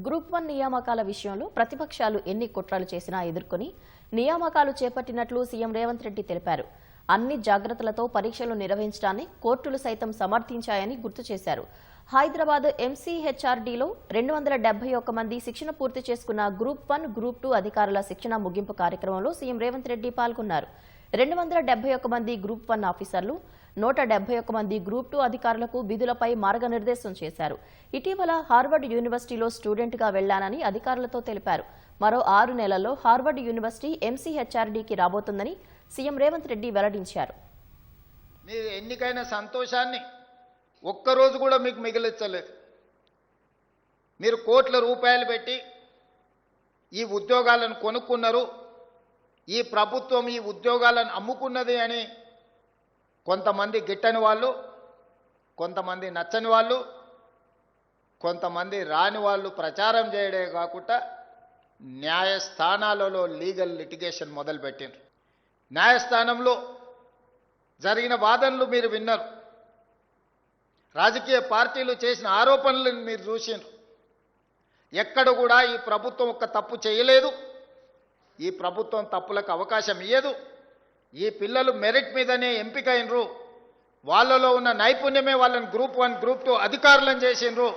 Group 1 నియామకాల విషయంలో ప్రతిపక్షాలు ఎన్ని కుట్రలు చేసినా ఎదుర్కొని నియామకాలు చేపట్టినట్లు సీఎం రేవంత్ రెడ్డి తెలిపారు. అన్ని జాగ్రత్తలతో పరీక్షలు నిర్వహించడాన్ని కోర్టులు సైతం సమర్థించాయని గుర్తు చేశారు. హైదరాబాద్ ఎంసీహెచ్ఆర్డీలో 271 మంది శిక్షణ పూర్తి చేసుకున్న గ్రూప్ 1, గ్రూప్ 2 అధికారుల శిక్షణ ముగింపు కార్యక్రమంలో సీఎం రేవంత్ రెడ్డి పాల్గొన్నారు. 271 మంది గ్రూప్ 1 ఆఫీసర్లు, 171 మంది గ్రూప్ 2 అధికారులకు విధులపై మార్గనిర్దేశం చేశారు. ఇటీవల హార్వర్డ్ యూనివర్సిటీలో స్టూడెంట్గా వెళ్లానని అధికారులతో తెలిపారు. మరో 6 నెలల్లో హార్వర్డ్ యూనివర్సిటీ ఎంసీహెచ్ఆర్డీకి రాబోతుందని సీఎం రేవంత్ రెడ్డి వెల్లడించారు. మీ ఎన్నికైన సంతోషాన్ని ఒక్కరోజు కూడా మీకు మిగిలించలేదు. మీరు కోట్ల రూపాయలు పెట్టి ఈ ఉద్యోగాలను కొనుక్కున్నారు. ఈ ప్రభుత్వం ఈ ఉద్యోగాలను అమ్ముకున్నది అని కొంతమంది గిట్టని వాళ్ళు, కొంతమంది నచ్చని వాళ్ళు, కొంతమంది రాని వాళ్ళు ప్రచారం చేయడే కాకుండా న్యాయస్థానాలలో లీగల్ లిటిగేషన్ మొదలుపెట్టినారు. న్యాయస్థానంలో జరిగిన వాదనలు మీరు విన్నారు. రాజకీయ పార్టీలు చేసిన ఆరోపణలను మీరు చూసినారు. ఎక్కడ కూడా ఈ ప్రభుత్వం ఒక్క తప్పు చేయలేదు. ఈ ప్రభుత్వం తప్పులకు అవకాశం ఇయ్యదు. ఈ పిల్లలు మెరిట్ మీదనే ఎంపికైనరు. వాళ్ళలో ఉన్న నైపుణ్యమే వాళ్ళని గ్రూప్ 1, గ్రూప్ 2 అధికారులను చేసినరు.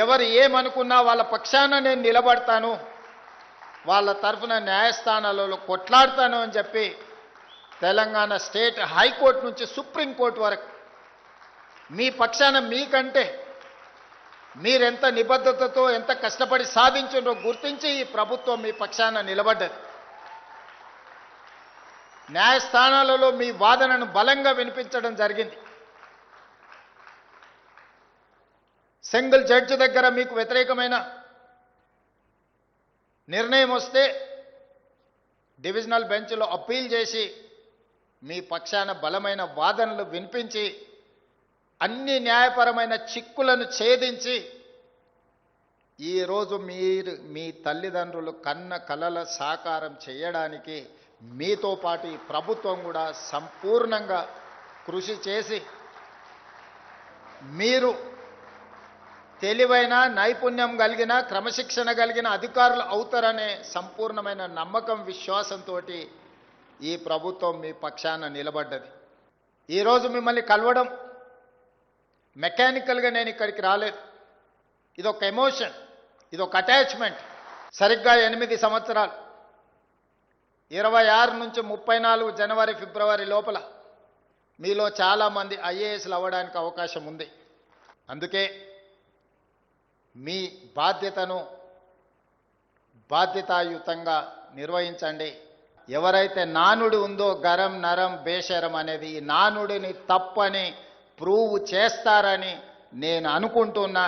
ఎవరు ఏమనుకున్నా వాళ్ళ పక్షాన నేను నిలబడతాను, వాళ్ళ తరఫున న్యాయస్థానాలలో కొట్లాడతాను అని చెప్పి తెలంగాణ స్టేట్ హైకోర్టు నుంచి సుప్రీంకోర్టు వరకు మీ పక్షాన, మీకంటే మీరెంత నిబద్ధతతో ఎంత కష్టపడి సాధించారో గుర్తించి ఈ ప్రభుత్వం మీ పక్షాన నిలబడ్డది. న్యాయస్థానాలలో మీ వాదనను బలంగా వినిపించడం జరిగింది. సింగిల్ జడ్జి దగ్గర మీకు వ్యతిరేకమైన నిర్ణయం వస్తే డివిజనల్ బెంచ్లో అప్పీల్ చేసి మీ పక్షాన బలమైన వాదనలు వినిపించి అన్ని న్యాయపరమైన చిక్కులను ఛేదించి ఈరోజు మీరు మీ తల్లిదండ్రులు కన్న కలల సాకారం చేయడానికి మీతో పాటు ఈ ప్రభుత్వం కూడా సంపూర్ణంగా కృషి చేసి మీరు తెలివైన, నైపుణ్యం కలిగిన, క్రమశిక్షణ కలిగిన అధికారులు అవుతారనే సంపూర్ణమైన నమ్మకం, విశ్వాసంతో ఈ ప్రభుత్వం మీ పక్షాన నిలబడ్డది. ఈరోజు మిమ్మల్ని కలవడం మెకానికల్గా నేను ఇక్కడికి రాలేదు. ఇదొక ఎమోషన్, ఇదొక అటాచ్మెంట్. సరిగ్గా 8 సంవత్సరాలు 26 నుంచి 34 జనవరి, ఫిబ్రవరి లోపల మీలో చాలామంది ఐఏఎస్లు అవ్వడానికి అవకాశం ఉంది. అందుకే మీ బాధ్యతను బాధ్యతాయుతంగా నిర్వహించండి. ఎవరైతే నానుడి ఉందో గరం నరం బేషరం అనేది, ఈ నానుడిని తప్పని ప్రూవ్ చేస్తారని నేను అనుకుంటున్నా.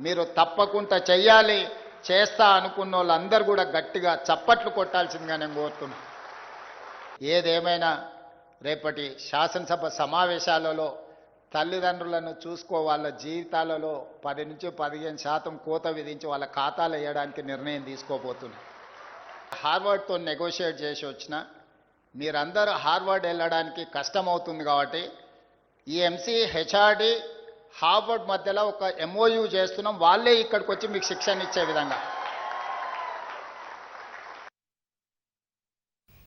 మీరు తప్పకుండా చెయ్యాలి. చేస్తా అనుకున్న వాళ్ళందరూ కూడా గట్టిగా చప్పట్లు కొట్టాల్సిందిగా నేను కోరుతున్నా. ఏదేమైనా రేపటి శాసనసభ సమావేశాలలో తల్లిదండ్రులను చూసుకో వాళ్ళ జీవితాలలో 10 నుంచి 15% కోత విధించి వాళ్ళ ఖాతాలు వేయడానికి నిర్ణయం తీసుకోబోతున్నా. హార్వర్డ్తో నెగోషియేట్ చేసి వచ్చిన మీరందరూ హార్వర్డ్ వెళ్ళడానికి కష్టమవుతుంది కాబట్టి ఈ ఎంసీహెచ్ఆర్డీ హార్వర్డ్ మధ్యలో ఒక ఎంఓయూ చేస్తున్నాం. వాళ్ళే ఇక్కడికి వచ్చి మీకు శిక్షణ ఇచ్చే విధంగా